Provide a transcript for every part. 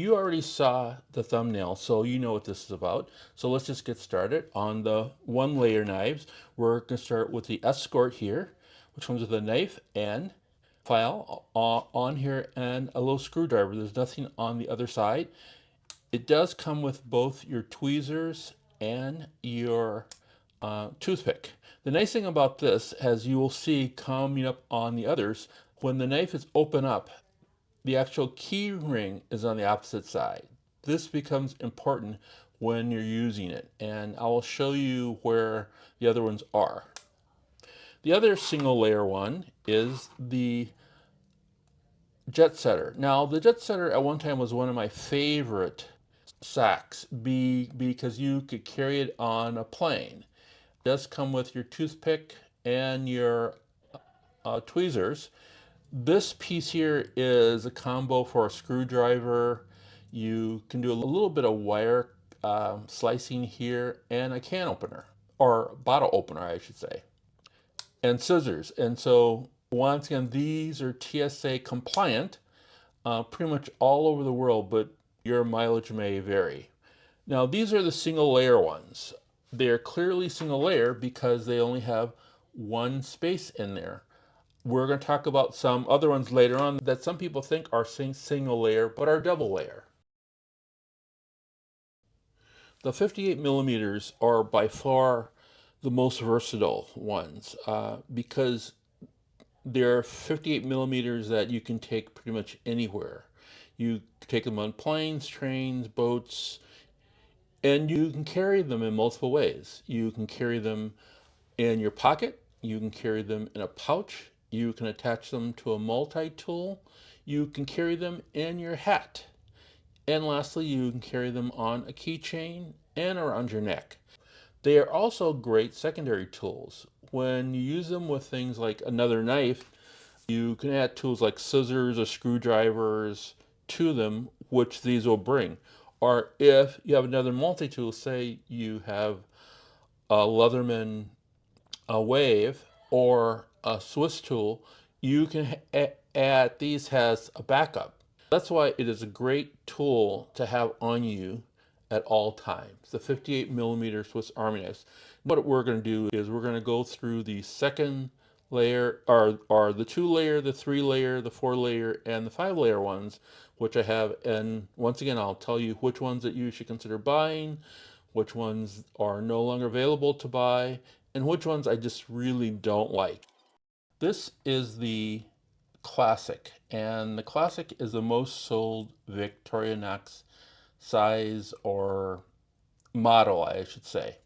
You already saw the thumbnail, so you know what this is about. So let's just get started. On the one layer knives, we're going to start with the Escort here, which comes with a knife and file on here and a little screwdriver. There's nothing on the other side. It does come with both your tweezers and your toothpick. The nice thing about this, as you will see coming up on the others, when the knife is open up, the actual key ring is on the opposite side. This becomes important when you're using it, and I will show you where the other ones are. The other single layer one is the Jet Setter. Now, the Jet Setter at one time was one of my favorite sacks because you could carry it on a plane. It does come with your toothpick and your tweezers. This piece here is a combo for a screwdriver. You can do a little bit of wire slicing here and a can opener, or bottle opener, I should say, and scissors. And so once again, these are TSA compliant pretty much all over the world, but your mileage may vary. Now, these are the single layer ones. They're clearly single layer because they only have one space in there. We're going to talk about some other ones later on that some people think are single layer but are double layer. The 58 millimeters are by far the most versatile ones because they're 58 millimeters that you can take pretty much anywhere. You take them on planes, trains, boats, and you can carry them in multiple ways. You can carry them in your pocket, you can carry them in a pouch, you can attach them to a multi-tool, you can carry them in your hat, and lastly, you can carry them on a keychain and around your neck. They are also great secondary tools. When you use them with things like another knife, you can add tools like scissors or screwdrivers to them, which these will bring. Or if you have another multi-tool, say you have a Leatherman a wave or a Swiss tool, you can add these as a backup. That's why it is a great tool to have on you at all times. The 58 millimeter Swiss Army knives. What we're going to do is we're going to go through the second layer, or the 2 layer, the 3 layer, the 4 layer, and the 5 layer ones, which I have. And once again, I'll tell you which ones that you should consider buying, which ones are no longer available to buy, and which ones I just really don't like. This is the Classic, and the Classic is the most sold Victorinox size or model, I should say.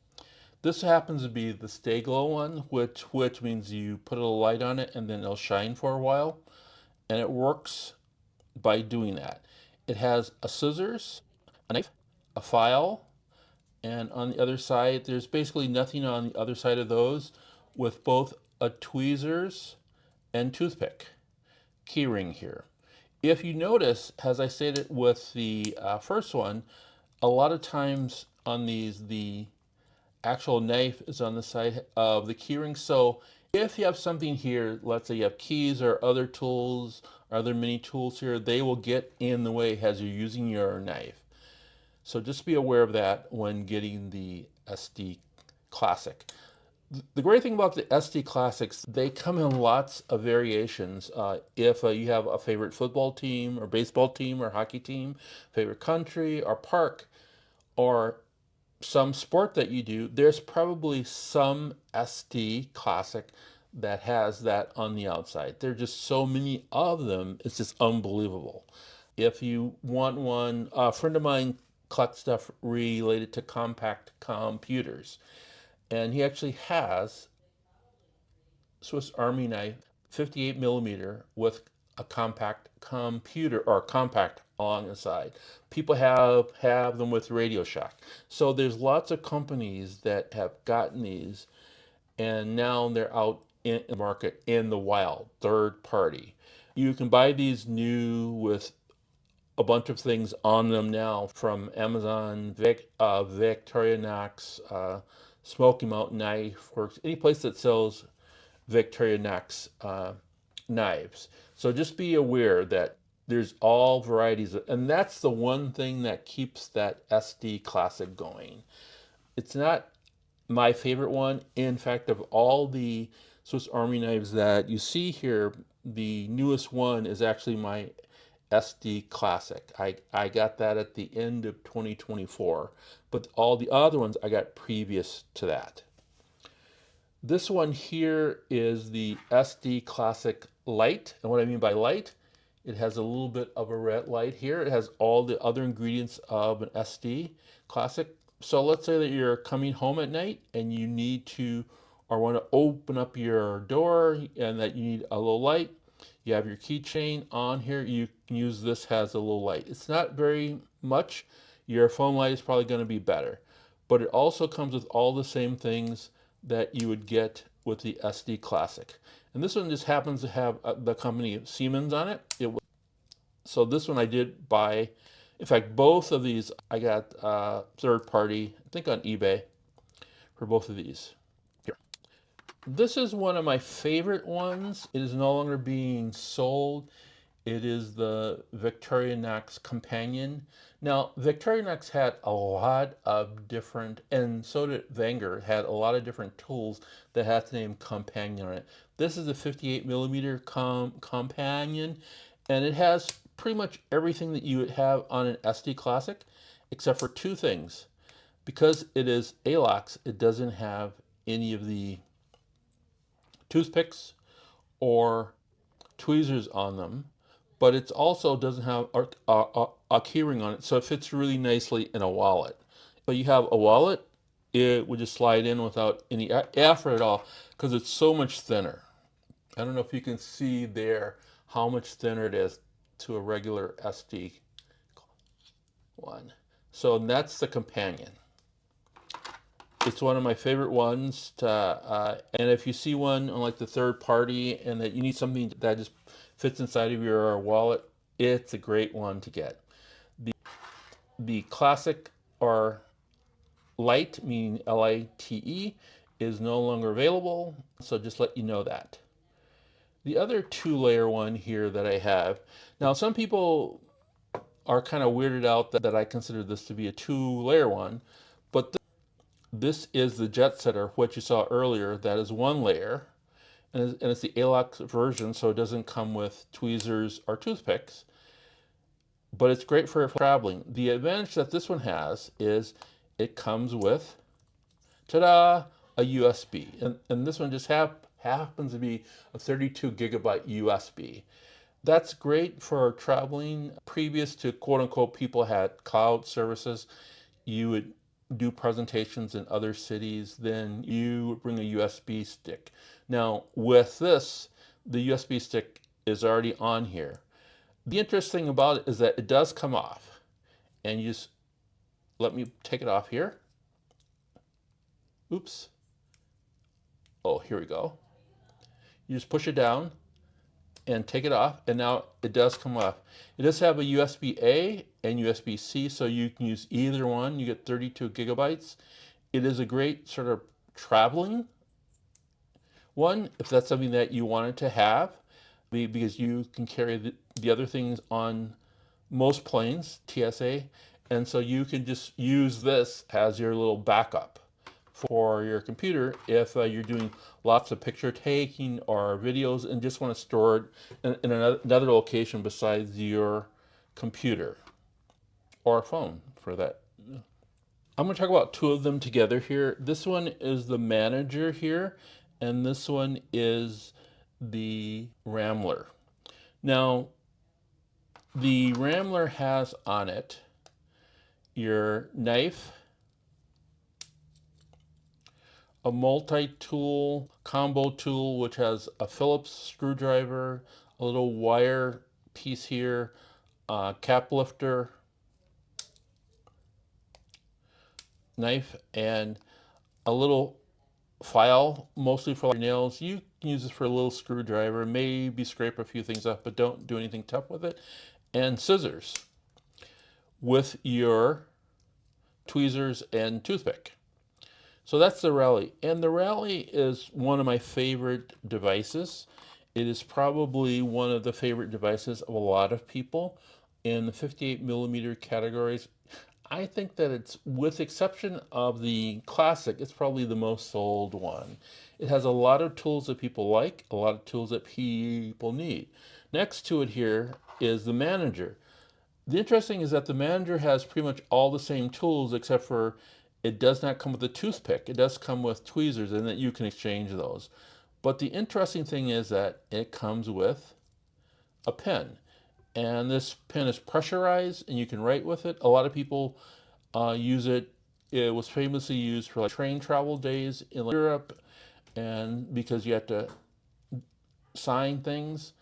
This happens to be the Stay Glow one, which means you put a light on it and then it'll shine for a while, and it works by doing that. It has a scissors, a knife, a file, and on the other side, there's basically nothing on the other side of those, with both a tweezers and toothpick keyring here. If you notice, as I stated with the first one, a lot of times on these, the actual knife is on the side of the keyring. So if you have something here, let's say you have keys or other tools, or other mini tools here, they will get in the way as you're using your knife. So just be aware of that when getting the SD Classic. The great thing about the SD Classics, they come in lots of variations. If you have a favorite football team or baseball team or hockey team, favorite country or park, or some sport that you do, there's probably some SD Classic that has that on the outside. There are just so many of them, it's just unbelievable. If you want one, a friend of mine collects stuff related to compact computers, and he actually has Swiss Army knife 58 millimeter with a compact computer or compact on the side. People have them with Radio Shack. So there's lots of companies that have gotten these, and now they're out in the market in the wild, third party. You can buy these new with a bunch of things on them now from Amazon, Victorinox, Smoky Mountain Knife Works, any place that sells Victorinox knives. So just be aware that There's all varieties, and that's the one thing that keeps that SD Classic going. It's not my favorite one. In fact, of all the Swiss Army knives that you see here, the newest one is actually my SD Classic. I got that at the end of 2024, but all the other ones I got previous to that. This one here is the SD Classic Light. And what I mean by light, it has a little bit of a red light here. It has all the other ingredients of an SD Classic. So let's say that you're coming home at night and you need to or want to open up your door and that you need a little light. You have your keychain on here. You can use this as a little light. It's not very much. Your phone light is probably going to be better. But it also comes with all the same things that you would get with the SD Classic. And this one just happens to have the company Siemens on it. So this one I did buy. In fact, both of these I got third party, I think on eBay for both of these. Here. This is one of my favorite ones. It is no longer being sold. It is the Victorinox Companion. Now, Victorinox had a lot of different, and so did Wenger, had a lot of different tools that had the name Companion on it. This is a 58 millimeter Companion, and it has pretty much everything that you would have on an SD Classic, except for two things. Because it is ALOX, it doesn't have any of the toothpicks or tweezers on them, but it also doesn't have a keyring on it, so it fits really nicely in a wallet. But you have a wallet, it would just slide in without any effort at all because it's so much thinner. I don't know if you can see there how much thinner it is to a regular SD one. So that's the Companion. It's one of my favorite ones and if you see one on like the third party and that you need something that just fits inside of your wallet, it's a great one to get. The Classic or Light, meaning Lite, is no longer available, so just let you know that. The other two-layer one here that I have, now some people are kind of weirded out that I consider this to be a two-layer one, but this is the Jet Setter, what you saw earlier, that is one layer, and it's the ALOX version, so it doesn't come with tweezers or toothpicks, but it's great for traveling. The advantage that this one has is it comes with, ta-da, a USB, and this one just happens to be a 32 gigabyte USB. That's great for traveling. Previous to quote unquote people had cloud services, you would do presentations in other cities, then you would bring a USB stick. Now with this, the USB stick is already on here. The interesting about it is that it does come off, and you just let me take it off here. Oops. Oh, here we go. You just push it down and take it off, and now it does come off. It does have a USB-A and USB-C, so you can use either one. You get 32 gigabytes. It is a great sort of traveling one, if that's something that you wanted to have, because you can carry the other things on most planes, TSA, and so you can just use this as your little backup for your computer if you're doing lots of picture taking or videos and just want to store it in another location besides your computer or phone for that. I'm going to talk about two of them together here. This one is the Manager here, and this one is the Rambler. Now, the Rambler has on it your knife, a multi-tool combo tool, which has a Phillips screwdriver, a little wire piece here, a cap lifter, knife, and a little file, mostly for your nails. You can use this for a little screwdriver, maybe scrape a few things off, but don't do anything tough with it. And scissors with your tweezers and toothpick. So that's the Rally. And the Rally is one of my favorite devices. It is probably one of the favorite devices of a lot of people in the 58 millimeter categories. I think that it's, with exception of the Classic, it's probably the most sold one. It has a lot of tools that people like, a lot of tools that people need. Next to it here is the Manager. The interesting is that the Manager has pretty much all the same tools except for it does not come with a toothpick. It does come with tweezers and that you can exchange those. But the interesting thing is that it comes with a pen. And this pen is pressurized and you can write with it. A lot of people use it. It was famously used for like train travel days in Europe, and because you have to sign things.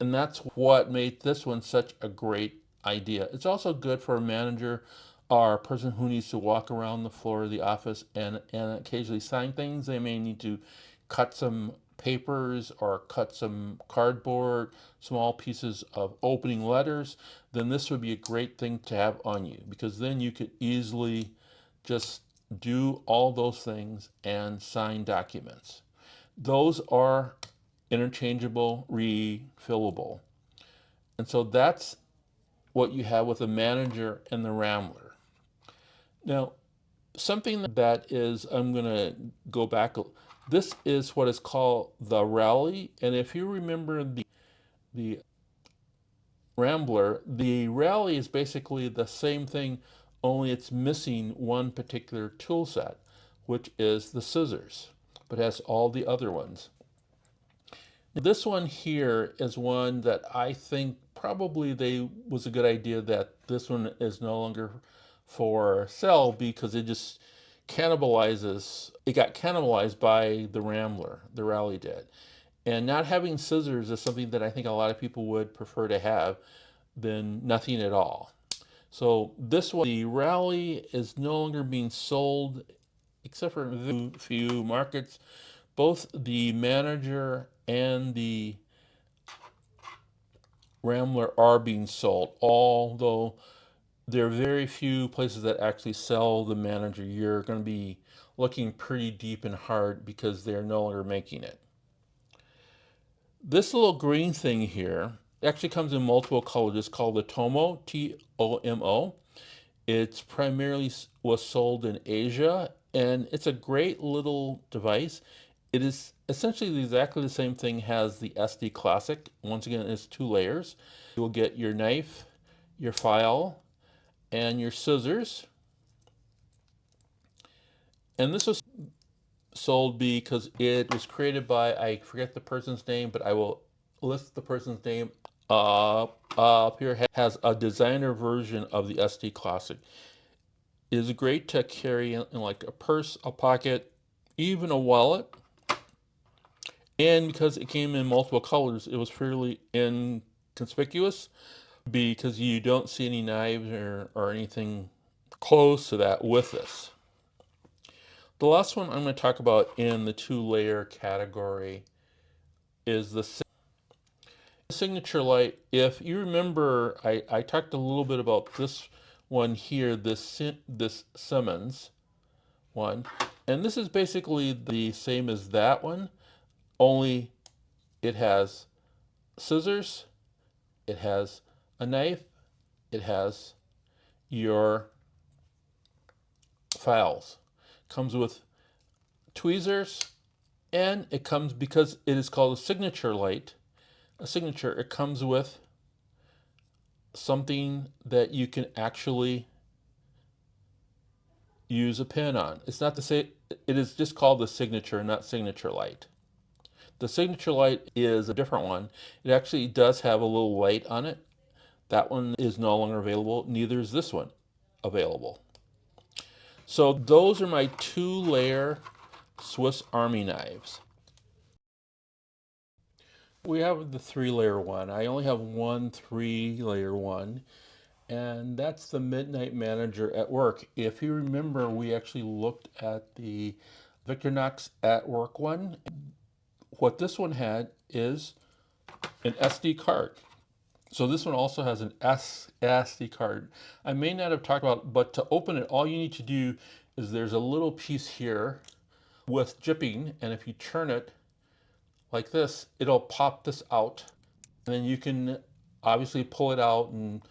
And that's what made this one such a great idea. It's also good for a manager or a person who needs to walk around the floor of the office and occasionally sign things. They may need to cut some papers or cut some cardboard, small pieces of opening letters. Then this would be a great thing to have on you, because then you could easily just do all those things and sign documents. Those are interchangeable, refillable. And so that's what you have with the Manager and the Rambler. Now, something that is, I'm going to go back. This is what is called the Rally. And if you remember the Rambler, the Rally is basically the same thing, only it's missing one particular tool set, which is the scissors, but has all the other ones. This one here is one that I think probably was a good idea that this one is no longer for sale, because it just cannibalizes, it got cannibalized by the Rambler, the Rally did. And not having scissors is something that I think a lot of people would prefer to have than nothing at all. So this one, the Rally, is no longer being sold except for a few markets. Both the Manager and the Rambler are being sold, although there are very few places that actually sell the Manager. You're going to be looking pretty deep and hard because they're no longer making it. This little green thing here actually comes in multiple colors. It's called the Tomo, T-O-M-O. It's primarily was sold in Asia, and it's a great little device. It is essentially exactly the same thing as the SD Classic. Once again, it's 2 layers. You will get your knife, your file, and your scissors. And this was sold because it was created by, I forget the person's name, but I will list the person's name up here. Has a designer version of the SD Classic. It is great to carry in like a purse, a pocket, even a wallet. And because it came in multiple colors, it was fairly inconspicuous, because you don't see any knives or anything close to that with this. The last one I'm going to talk about in the 2-layer category is the signature light. If you remember, I talked a little bit about this one here, this Simmons one. And this is basically the same as that one, only it has scissors, it has a knife, it has your files. Comes with tweezers, and it comes, because it is called a signature light, a signature, it comes with something that you can actually use a pen on. It's not the same, it is just called the signature, not signature light. The signature light is a different one. It actually does have a little light on it. That one is no longer available. Neither is this one available. So those are my 2-layer Swiss Army knives. We have the 3-layer one. I only have one 3-layer one, and that's the Midnight Manager at Work. If you remember, we actually looked at the Victorinox at Work one. What this one had is an SD card. So this one also has an SD card. I may not have talked about, but to open it, all you need to do is there's a little piece here with jipping, and if you turn it, like this, it'll pop this out, and then you can obviously pull it out, and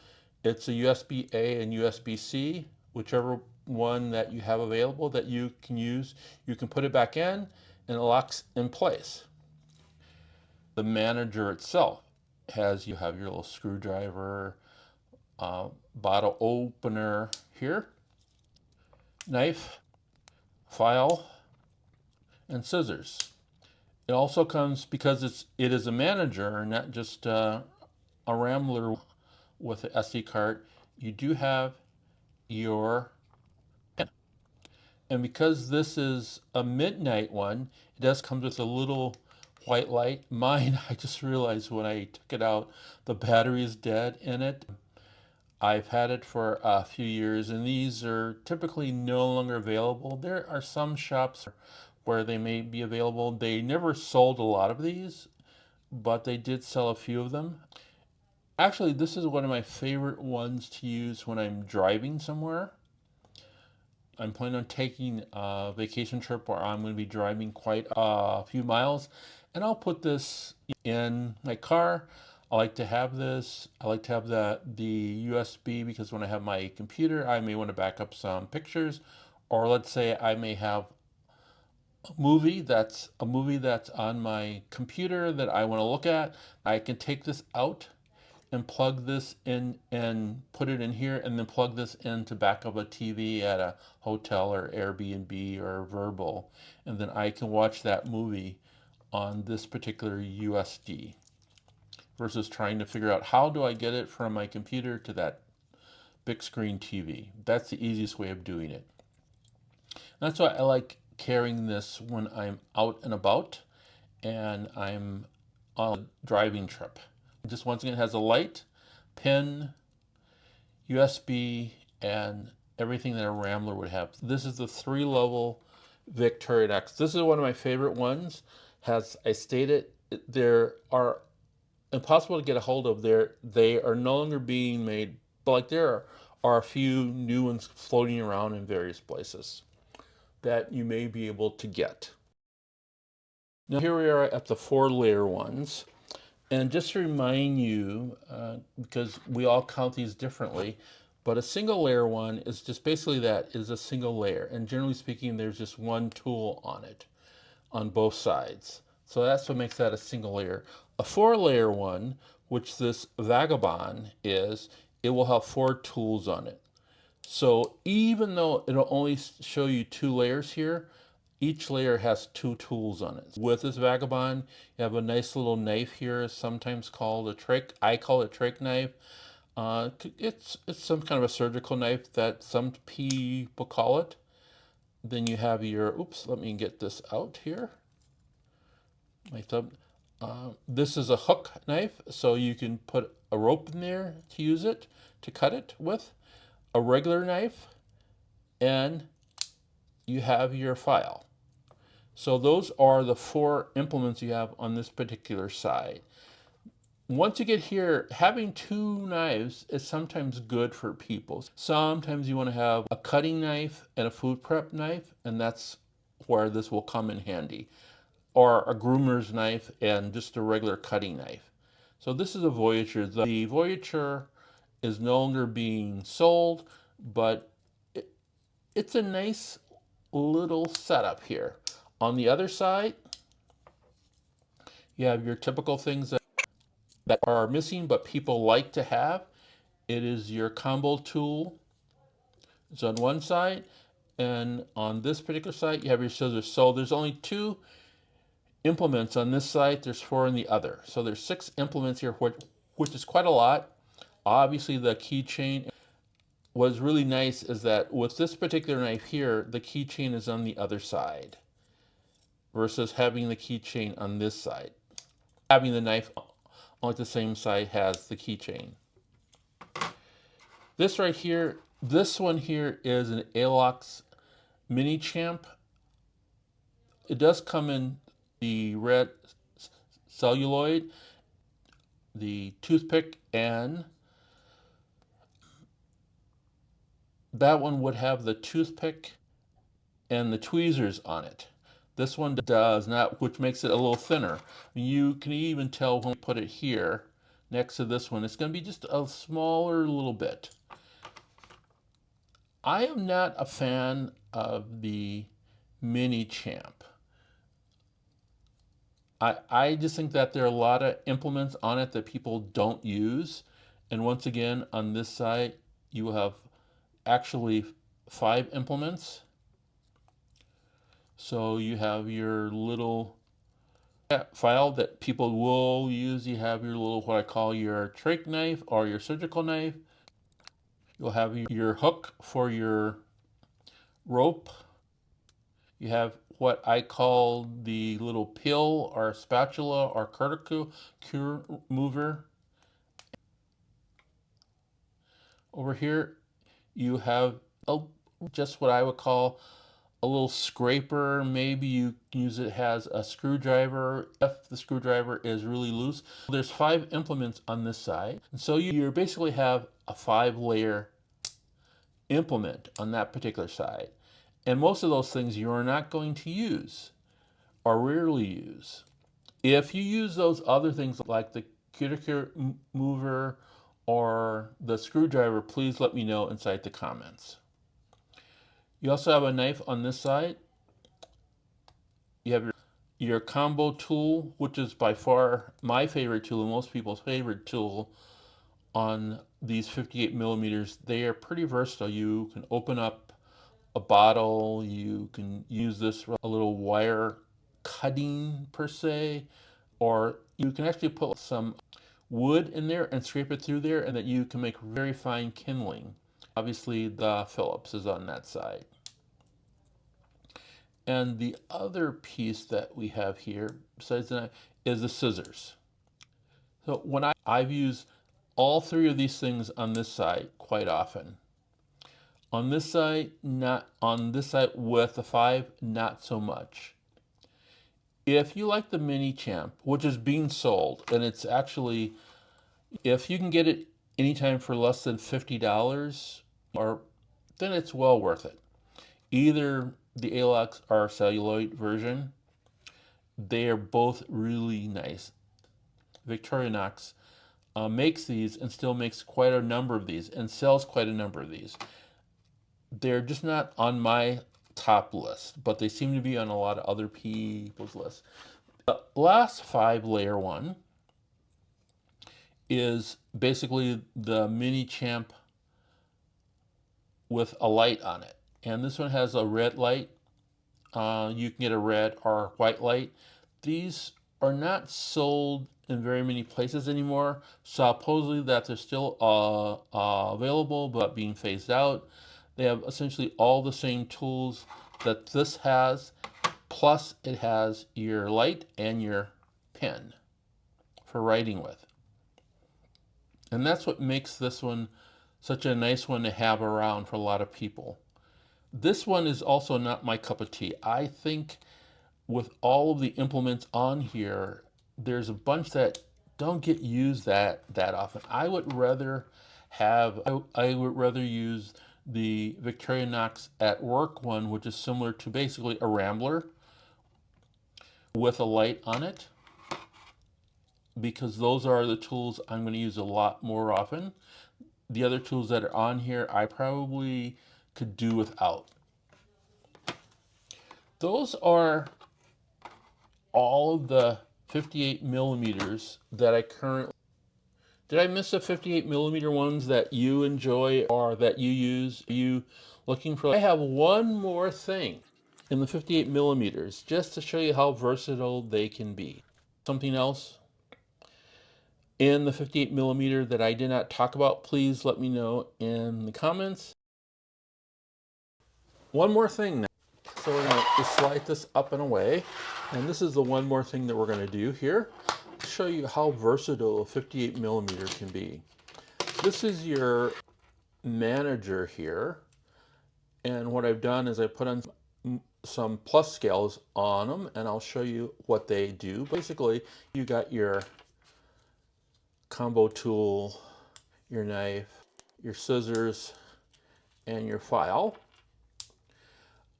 it's a USB-A and USB-C, whichever one that you have available that you can use. You can put it back in, and it locks in place. The manager itself you have your little screwdriver, bottle opener here, knife, file, and scissors. It also comes, because it is a manager, not just a Rambler with an SD card. You do have your pen, and because this is a midnight one, it does come with a little white light. Mine, I just realized when I took it out, the battery is dead in it. I've had it for a few years, and these are typically no longer available. There are some shops where they may be available. They never sold a lot of these, but they did sell a few of them. Actually, this is one of my favorite ones to use when I'm driving somewhere. I'm planning on taking a vacation trip where I'm going to be driving quite a few miles, and I'll put this in my car. I like to have this. I like to have the USB, because when I have my computer, I may want to back up some pictures, or let's say I may have a movie that's on my computer that I want to look at. I can take this out and plug this in and put it in here, and then plug this in to back up a TV at a hotel or Airbnb or Verbal, and then I can watch that movie on this particular USD, versus trying to figure out how do I get it from my computer to that big screen TV. That's the easiest way of doing it. That's why I like carrying this when I'm out and about and I'm on a driving trip. Just once again, it has a light, pen, USB, and everything that a Rambler would have. This is the 3-level Victorinox. This is one of my favorite ones. As I stated, there are impossible to get a hold of. They are no longer being made, but like there are a few new ones floating around in various places that you may be able to get. Now here we are at the 4-layer ones. And just to remind you, because we all count these differently, but a single layer one is just basically that, is a single layer. And generally speaking, there's just one tool on it, on both sides. So that's what makes that a single layer. A 4-layer one, which this Vagabond is, it will have 4 tools on it. So even though it'll only show you 2 layers here, each layer has 2 tools on it. With this Vagabond, you have a nice little knife here, sometimes called a trick. I call it trick knife. It's some kind of a surgical knife that some people call it. Then you have your, oops, let me get this out here. My thumb. This is a hook knife, so you can put a rope in there to use it, to cut it with. A regular knife, and you have your file. So those are the 4 implements you have on this particular side. Once you get here, having 2 knives is sometimes good for people. Sometimes you want to have a cutting knife and a food prep knife, and that's where this will come in handy. Or a groomer's knife and just a regular cutting knife. So this is a Voyager. The Voyager is no longer being sold, but it's a nice little setup here. On the other side, you have your typical things that are missing but people like to have. It is your combo tool. It's on one side, and on this particular side, you have your scissors. So there's only 2 implements on this side. There's 4 on the other. So there's 6 implements here, which is quite a lot. Obviously, the keychain. What's really nice is that with this particular knife here, the keychain is on the other side versus having the keychain on this side. Having the knife on the same side has the keychain. This right here, this one here is an Alox Mini Champ. It does come in the red celluloid, the toothpick, and that one would have the toothpick and the tweezers on it. This one does not, which makes it a little thinner. You can even tell when we put it here next to this one, it's going to be just a smaller little bit. I am not a fan of the Mini Champ. I just think that there are a lot of implements on it that people don't use. And once again, on this side, you have actually 5 implements. So you have your little file that people will use. You have your little, what I call your trach knife or your surgical knife. You'll have your hook for your rope. You have what I call the little pill or spatula or cure mover. Over here, you have just what I would call a little scraper. Maybe you can use it as a screwdriver if the screwdriver is really loose. There's 5 implements on this side. And so you basically have a 5-layer implement on that particular side. And most of those things you're not going to use or rarely use. If you use those other things like the cuticle mover or the screwdriver, please let me know inside the comments. You also have a knife on this side. You have your combo tool, which is by far my favorite tool and most people's favorite tool on these 58 millimeters. They are pretty versatile. You can open up a bottle. You can use this for a little wire cutting per se, or you can actually put some wood in there and scrape it through there, and that you can make very fine kindling. Obviously the Phillips is on that side. And the other piece that we have here, besides that, is the scissors. So when I've used all 3 of these things on this side quite often. On this side, not on this side with the 5, not so much. If you like the Mini Champ, which is being sold, and it's actually, if you can get it anytime for less than $50, or then it's well worth it. Either the Alex or celluloid version, they are both really nice. Victorinox makes these and still makes quite a number of these and sells quite a number of these. They're just not on my top list, but they seem to be on a lot of other people's lists. The last 5-layer one is basically the Mini Champ with a light on it. And this one has a red light. You can get a red or white light. These are not sold in very many places anymore. Supposedly that they're still available but being phased out. They have essentially all the same tools that this has, plus it has your light and your pen for writing with. And that's what makes this one such a nice one to have around for a lot of people. This one is also not my cup of tea. I think with all of the implements on here, there's a bunch that don't get used that often. I would rather use the Victorinox at Work one, which is similar to basically a Rambler with a light on it, because those are the tools I'm going to use a lot more often. The other tools that are on here, I probably could do without. Those are all of the 58 millimeters that I currently... Did I miss the 58 millimeter ones that you enjoy or that you use? Are you looking for... I have one more thing in the 58 millimeters just to show you how versatile they can be. Something else in the 58 millimeter that I did not talk about, please let me know in the comments. One more thing now. So we're going to slide this up and away. And this is the one more thing that we're going to do here to show you how versatile a 58 millimeter can be. This is your manager here. And what I've done is I put on some plus scales on them, and I'll show you what they do. Basically, you got your combo tool, your knife, your scissors, and your file.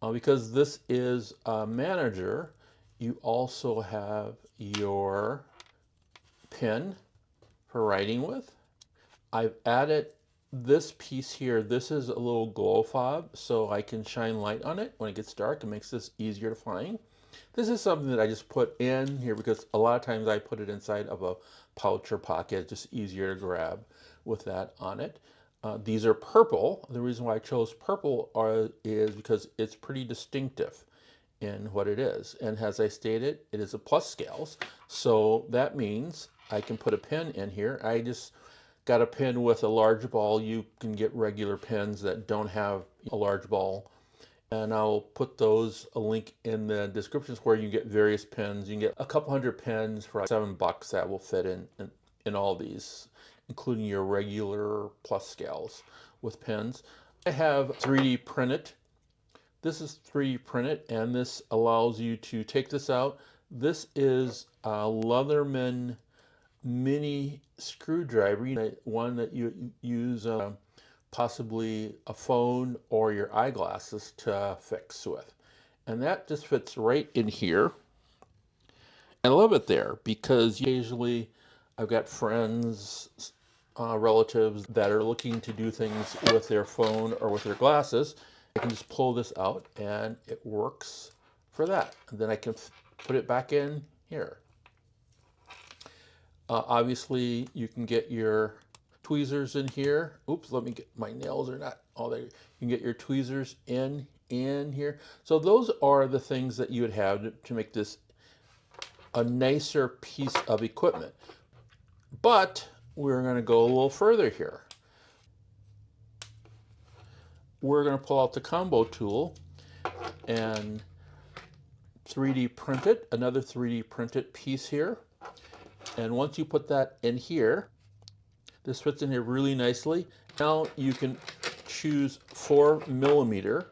Because this is a manager, you also have your pen for writing with. I've added this piece here. This is a little glow fob, so I can shine light on it when it gets dark. It makes this easier to find. This is something that I just put in here because a lot of times I put it inside of a pouch or pocket, just easier to grab with that on it. These are purple. The reason why I chose purple is because it's pretty distinctive in what it is. And as I stated, it is a plus scales. So that means I can put a pen in here. I just got a pen with a large ball. You can get regular pens that don't have a large ball. And I'll put a link in the descriptions where you can get various pens. You can get a couple hundred pens for like $7 that will fit in all these, including your regular plus scales with pens. I have 3D printed. This is 3D printed, and this allows you to take this out. This is a Leatherman mini screwdriver, one that you use possibly a phone or your eyeglasses to fix with. And that just fits right in here. I love it there because usually I've got friends, relatives that are looking to do things with their phone or with their glasses. I can just pull this out and it works for that. And then I can put it back in here. Obviously, you can get your tweezers in here. Oops, let me get my nails are not all there. You can get your tweezers in here. So those are the things that you would have to make this a nicer piece of equipment. But we're going to go a little further here. We're going to pull out the combo tool and 3D print it, another 3D printed piece here. And once you put that in here, this fits in here really nicely. Now you can choose 4mm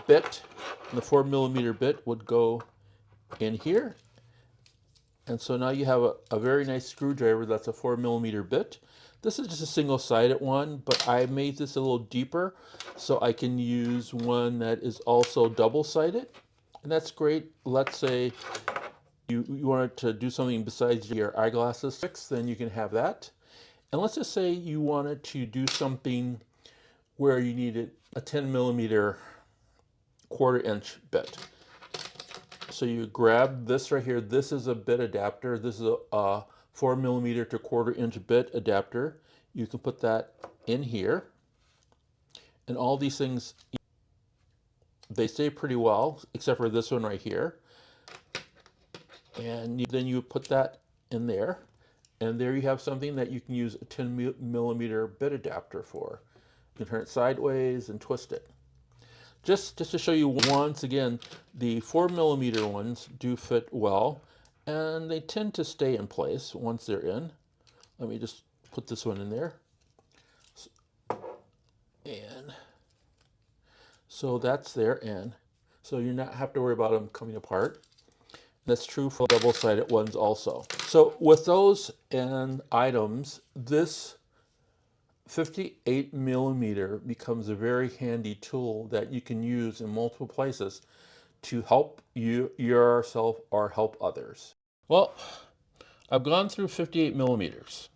bit. And the 4mm bit would go in here. And so now you have a very nice screwdriver that's a 4mm bit. This is just a single-sided one, but I made this a little deeper so I can use one that is also double-sided. And that's great. Let's say you wanted to do something besides your eyeglasses fix, then you can have that. And let's just say you wanted to do something where you needed a 10mm 1/4" bit. So you grab this right here. This is a bit adapter. This is a 4mm to 1/4" bit adapter. You can put that in here. And all these things, they stay pretty well, except for this one right here. And then you put that in there. And there you have something that you can use a 10mm bit adapter for. You can turn it sideways and twist it. Just to show you once again, the 4mm ones do fit well, and they tend to stay in place once they're in. Let me just put this one in there. And so that's there, and so you not have to worry about them coming apart. That's true for double-sided ones also. So with those and items, this 58mm becomes a very handy tool that you can use in multiple places to help you yourself or help others. Well, I've gone through 58mm.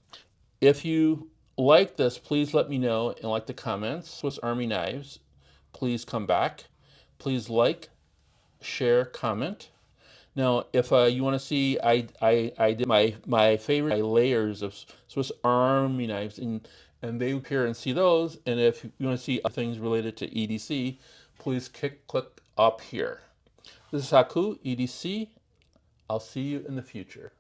If you like this, please let me know and like the comments. Swiss Army knives, please come back. Please like, share, comment. Now, if you want to see, I did my favorite layers of Swiss Army knives, and they appear and see those. And if you want to see other things related to EDC, please click up here. This is Haku, EDC. I'll see you in the future.